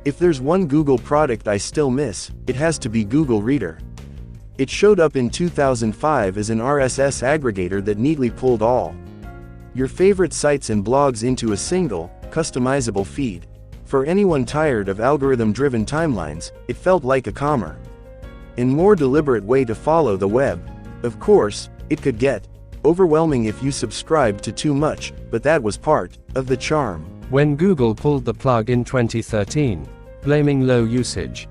If there's one Google product I still miss, it has to be Google Reader. It showed up in 2005 as an RSS aggregator that neatly pulled all your favorite sites and blogs into a single, customizable feed. For anyone tired of algorithm-driven timelines, it felt like a calmer and more deliberate way to follow the web. Of course, it could get overwhelming if you subscribed to too much, but that was part of the charm. When Google pulled the plug in 2013, blaming low usage,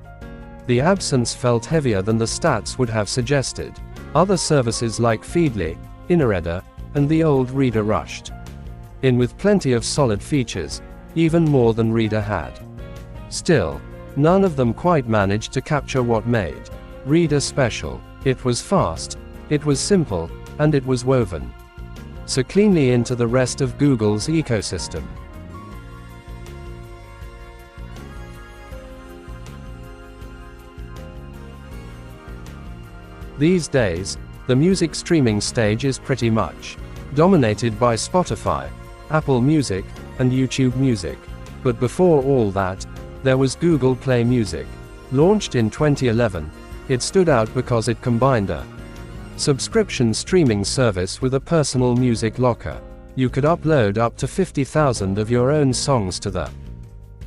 the absence felt heavier than the stats would have suggested. Other services like Feedly, InnoReader, and the old Reader rushed in with plenty of solid features, even more than Reader had. Still, none of them quite managed to capture what made Reader special. It was fast, it was simple, and it was woven so cleanly into the rest of Google's ecosystem. These days, the music streaming stage is pretty much dominated by Spotify, Apple Music, and YouTube Music. But before all that, there was Google Play Music. Launched in 2011, it stood out because it combined a subscription streaming service with a personal music locker. You could upload up to 50,000 of your own songs to the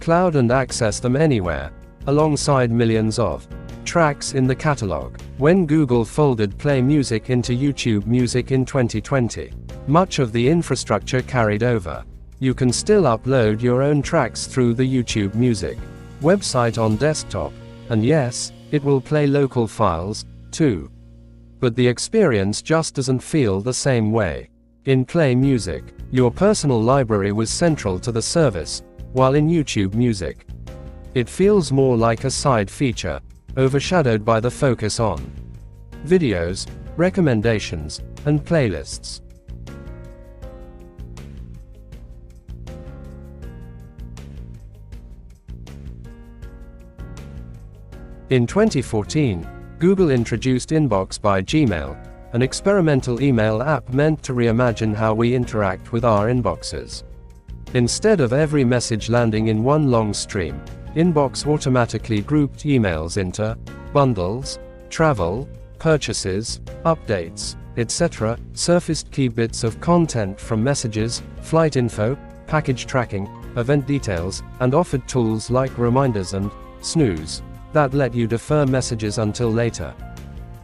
cloud and access them anywhere, alongside millions of tracks in the catalog. When Google folded Play Music into YouTube Music in 2020, much of the infrastructure carried over. You can still upload your own tracks through the YouTube Music website on desktop, and yes, it will play local files, too. But the experience just doesn't feel the same way. In Play Music, your personal library was central to the service, while in YouTube Music, it feels more like a side feature, overshadowed by the focus on videos, recommendations, and playlists. In 2014, Google introduced Inbox by Gmail, an experimental email app meant to reimagine how we interact with our inboxes. Instead of every message landing in one long stream, Inbox automatically grouped emails into bundles, travel, purchases, updates, etc., surfaced key bits of content from messages, flight info, package tracking, event details, and offered tools like reminders and snooze that let you defer messages until later.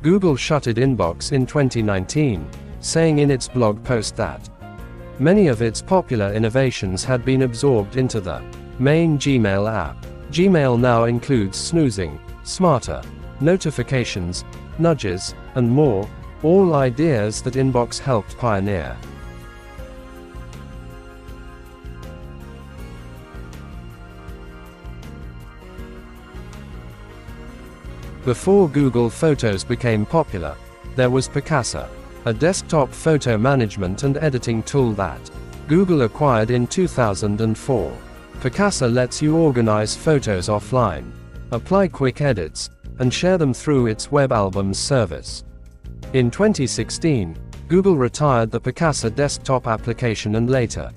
Google shuttered Inbox in 2019, saying in its blog post that many of its popular innovations had been absorbed into the main Gmail app. Gmail now includes snoozing, smarter notifications, nudges, and more, all ideas that Inbox helped pioneer. Before Google Photos became popular, there was Picasa, a desktop photo management and editing tool that Google acquired in 2004. Picasa lets you organize photos offline, apply quick edits, and share them through its Web Albums service. In 2016, Google retired the Picasa desktop application and later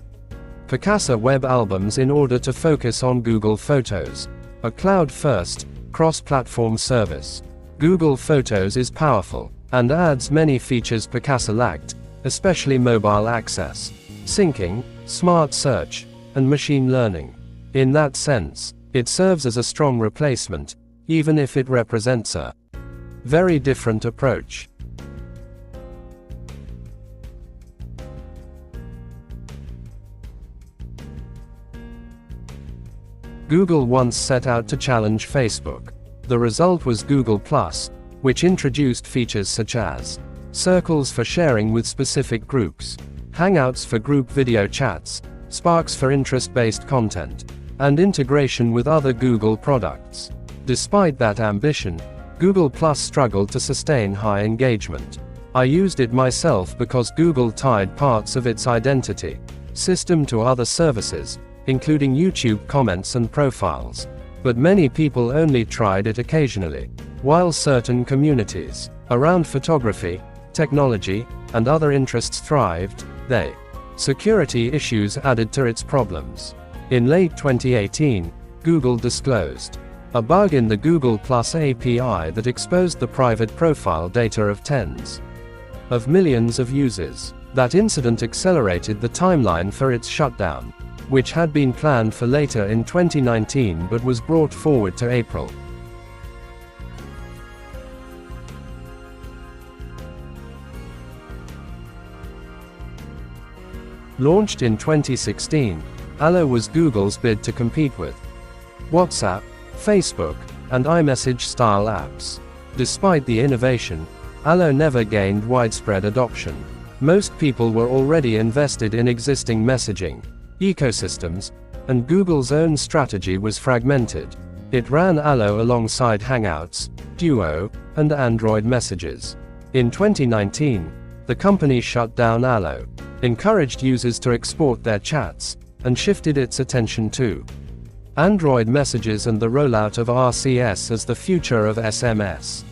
Picasa Web Albums in order to focus on Google Photos, a cloud-first, cross-platform service. Google Photos is powerful, and adds many features Picasa lacked, especially mobile access, syncing, smart search, and machine learning. In that sense, it serves as a strong replacement, even if it represents a very different approach. Google once set out to challenge Facebook. The result was Google+, which introduced features such as circles for sharing with specific groups, Hangouts for group video chats, Sparks for interest-based content, and integration with other Google products. Despite that ambition, Google+ struggled to sustain high engagement. I used it myself because Google tied parts of its identity system to other services, including YouTube comments and profiles. But many people only tried it occasionally. While certain communities around photography, technology, and other interests thrived, security issues added to its problems. In late 2018, Google disclosed a bug in the Google Plus API that exposed the private profile data of tens of millions of users. That incident accelerated the timeline for its shutdown, which had been planned for later in 2019 but was brought forward to April. Launched in 2016, Allo was Google's bid to compete with WhatsApp, Facebook, and iMessage-style apps. Despite the innovation, Allo never gained widespread adoption. Most people were already invested in existing messaging ecosystems, and Google's own strategy was fragmented. It ran Allo alongside Hangouts, Duo, and Android Messages. In 2019, the company shut down Allo, encouraged users to export their chats, and shifted its attention to Android Messages and the rollout of RCS as the future of SMS.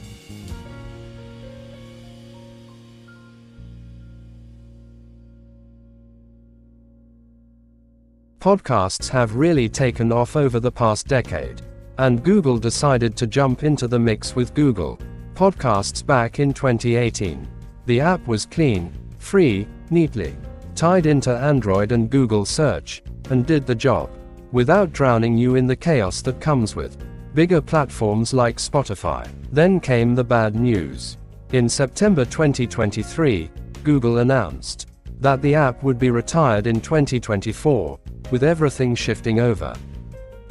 Podcasts have really taken off over the past decade, and Google decided to jump into the mix with Google Podcasts back in 2018. The app was clean, free, neatly tied into Android and Google Search, and did the job, without drowning you in the chaos that comes with bigger platforms like Spotify. Then came the bad news. In September 2023, Google announced that the app would be retired in 2024, with everything shifting over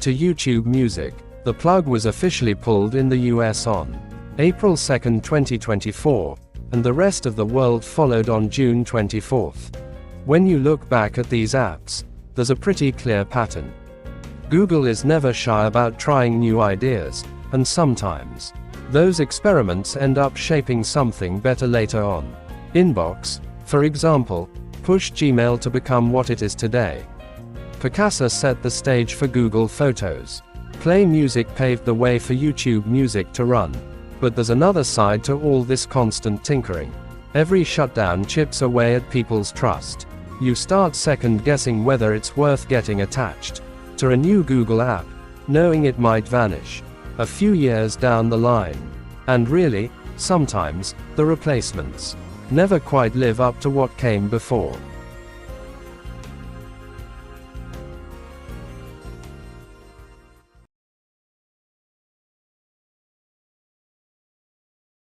to YouTube Music. The plug was officially pulled in the US on April 2, 2024, and the rest of the world followed on June 24. When you look back at these apps, there's a pretty clear pattern. Google is never shy about trying new ideas, and sometimes those experiments end up shaping something better later on. Inbox, for example, pushed Gmail to become what it is today. Picasa set the stage for Google Photos. Play Music paved the way for YouTube Music to run. But there's another side to all this constant tinkering. Every shutdown chips away at people's trust. You start second-guessing whether it's worth getting attached to a new Google app, knowing it might vanish a few years down the line. And really, sometimes, the replacements never quite live up to what came before.